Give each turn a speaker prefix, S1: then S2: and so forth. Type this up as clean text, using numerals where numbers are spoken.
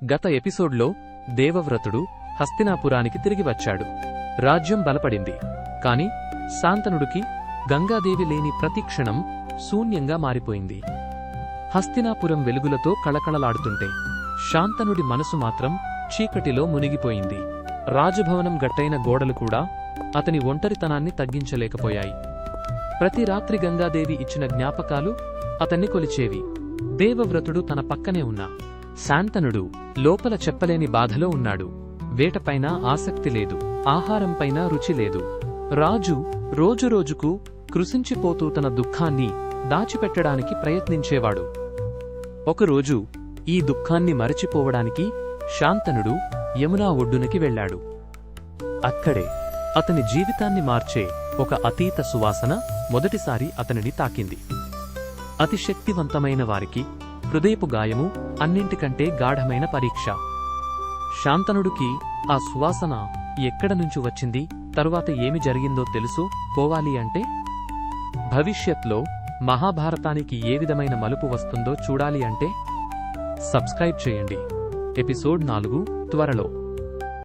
S1: గత ఎపిసోడ్లో దేవవ్రతుడు హస్తినాపురానికి తిరిగి వచ్చాడు. రాజ్యం బలపడింది. కాని శాంతనుడికి గంగాదేవి లేని ప్రతిక్షణం శూన్యంగా మారిపోయింది. హస్తినాపురం వెలుగులతో కళకళలాడుతుంటే శాంతనుడి మనసు మాత్రం చీకటిలో మునిగిపోయింది. రాజభవనం గట్టైన గోడలు కూడా అతని ఒంటరితనాన్ని తగ్గించలేకపోయాయి. ప్రతి రాత్రి గంగాదేవి ఇచ్చిన జ్ఞాపకాలు అతన్ని కొలిచేవి. దేవవ్రతుడు తన పక్కనే ఉన్నా శాంతనుడు లోపల చెప్పలేని బాధలో ఉన్నాడు. వేటపైన ఆసక్తి లేదు, ఆహారంపైన రుచి లేదు. రాజు రోజురోజుకు కృశించిపోతూ తన దుఃఖాన్ని దాచిపెట్టడానికి ప్రయత్నించేవాడు. ఒకరోజు ఈ దుఃఖాన్ని మరచిపోవడానికి శాంతనుడు యమునా ఒడ్డునకి వెళ్లాడు. అక్కడే అతని జీవితాన్ని మార్చే ఒక అతీత సువాసన మొదటిసారి అతనిని తాకింది. అతి శక్తివంతమైన వారికి హృదయపు గాయము అన్నింటికంటే గాఢమైన పరీక్ష. శాంతనుడికి ఆ సువాసన ఎక్కడనుంచి వచ్చింది, తరువాత ఏమి జరిగిందో తెలుసు పోవాలి అంటే భవిష్యత్లో మహాభారతానికి ఏ విధమైన మలుపు వస్తుందో చూడాలి అంటే సబ్స్క్రైబ్ చేయండి. ఎపిసోడ్ 4 త్వరలో.